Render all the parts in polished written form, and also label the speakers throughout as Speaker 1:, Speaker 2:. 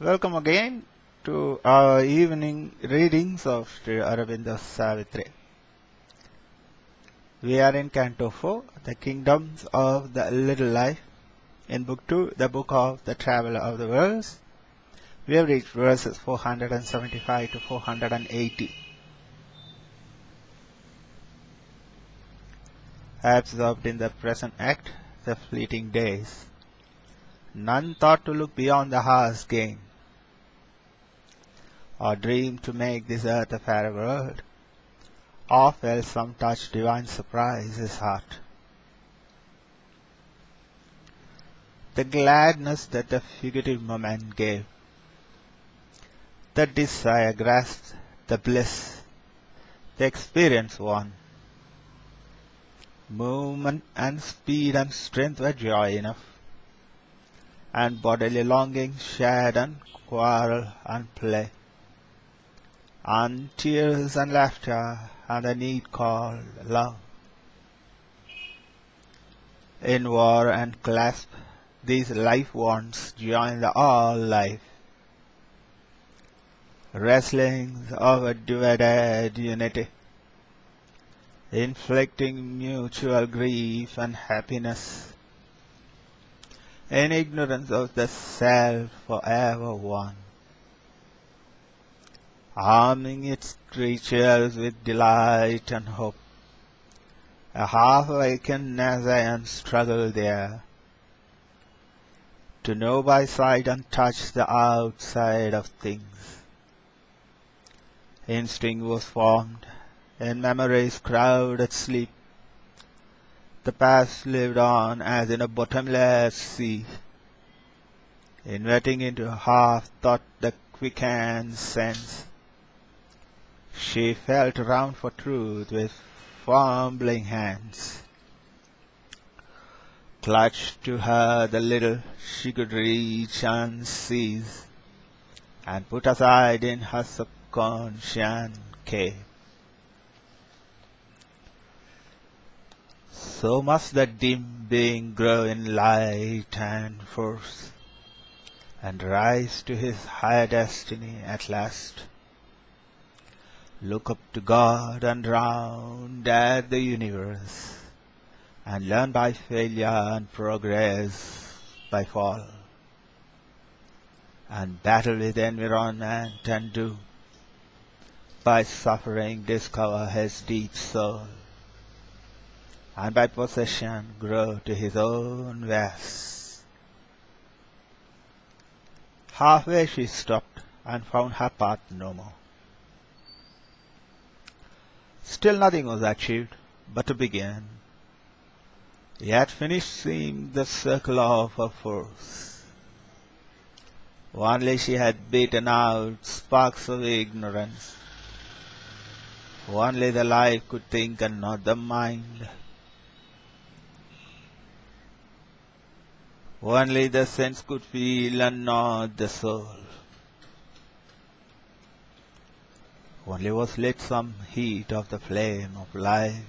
Speaker 1: Welcome again to our evening readings of Sri Aurobindo Savitri. We are in Canto 4, The Kingdoms of the Little Life. In Book 2, the Book of the Traveler of the Worlds, we have reached verses 475 to 480. Absorbed in the present act, the fleeting days, none thought to look beyond the hour's gain, or dream to make this earth a fairer world, or felt some touch divine surprise his heart. The gladness that the fugitive moment gave, the desire grasped, the bliss, the experience won. Movement and speed and strength were joy enough, and bodily longing shared and quarrel and play, and tears and laughter and the need called love. In war and clasp, these life wants join the all life, wrestlings of a divided unity, inflicting mutual grief and happiness, in ignorance of the self forever one, arming its creatures with delight and hope, a half-awakened Nazaean struggle there, to know by sight and touch the outside of things. Instinct was formed, in memory's crowded sleep, the past lived on as in a bottomless sea, inverting into half-thought the quickened sense. She felt round for truth with fumbling hands, clutched to her the little she could reach and seize, and put aside in her subconscious cave. So must the dim being grow in light and force, and rise to his higher destiny at last. Look up to God and round at the universe, and learn by failure and progress by fall, and battle with environment and doom, by suffering discover his deep soul, and by possession grow to his own vast. Halfway she stopped and found her path no more. Still nothing was achieved but to begin, yet finished seemed the circle of her force. Only she had beaten out sparks of ignorance. Only the life could think and not the mind. Only the sense could feel and not the soul. Only was lit some heat of the flame of life,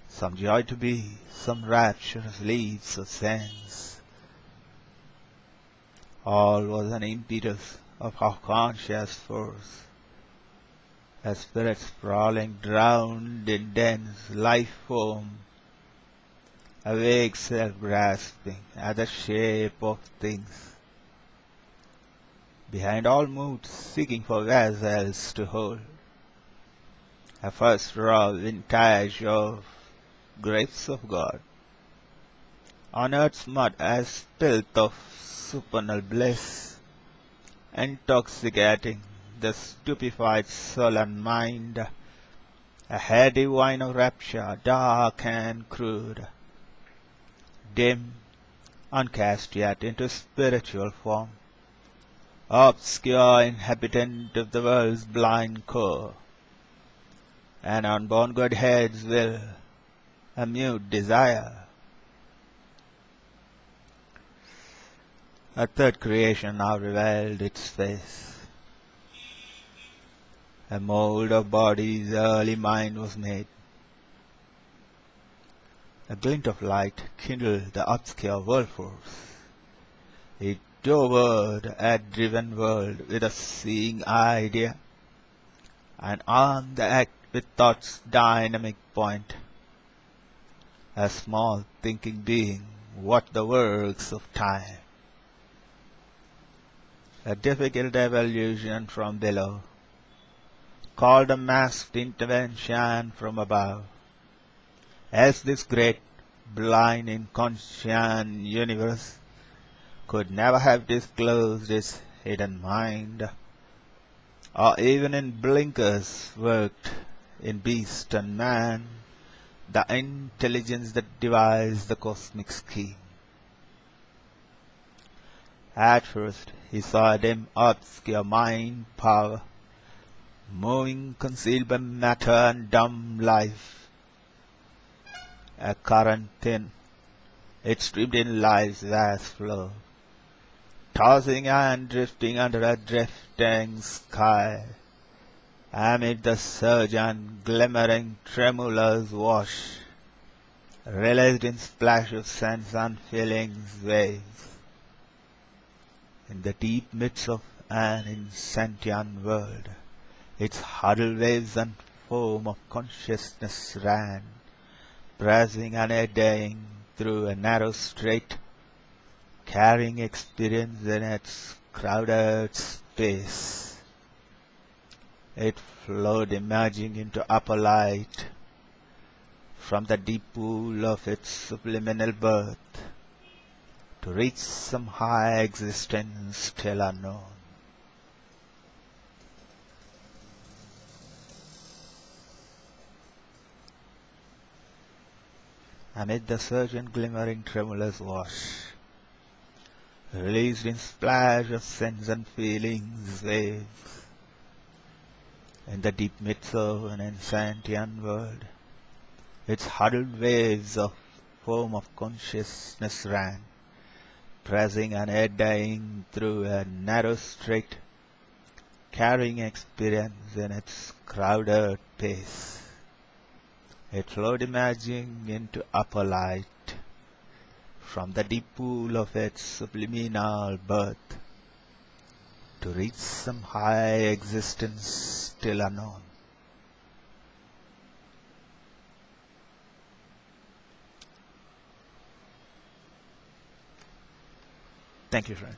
Speaker 1: some joy to be, some rapturous leaps of sense. All was an impetus of her conscious force, a spirit sprawling, drowned in dense life foam, a vague self grasping at the shape of things, behind all moods seeking for vessels to hold, a first raw vintage of grapes of God, on earth's mud as spilt of supernal bliss, intoxicating the stupefied soul and mind, a heady wine of rapture, dark and crude, dim, uncast yet into spiritual form, obscure inhabitant of the world's blind core, an unborn Godhead's will, a mute desire. A third creation now revealed its face. A mold of body's early mind was made. A glint of light kindled the obscure world force. It toward a driven world with a seeing idea, and on the act with thought's dynamic point, a small thinking being, what the works of time, a difficult evolution from below, called a masked intervention from above, as this great, blind, inconscient universe could never have disclosed its hidden mind, or even in blinkers worked in beast and man, the intelligence that devised the cosmic scheme. At first he saw a dim, obscure mind power, moving concealed by matter and dumb life. A current thin, it streamed in life's vast flow, tossing and drifting under a drifting sky, amid the surge and glimmering tremulous wash, realized in splash of sense and feelings waves, in the deep midst of an insentient world, its huddled waves and foam of consciousness ran, pressing and eddying through a narrow strait, carrying experience in its crowded space. It flowed emerging into upper light from the deep pool of its subliminal birth, to reach some high existence still unknown. Amid the surge and glimmering tremulous wash, released in splash of sense and feelings waves, in the deep midst of an insentient world, its huddled waves of foam of consciousness ran, pressing and eddying through a narrow strait, carrying experience in its crowded pace. It flowed emerging into upper light from the deep pool of its subliminal birth, to reach some high existence still unknown. Thank you, friends.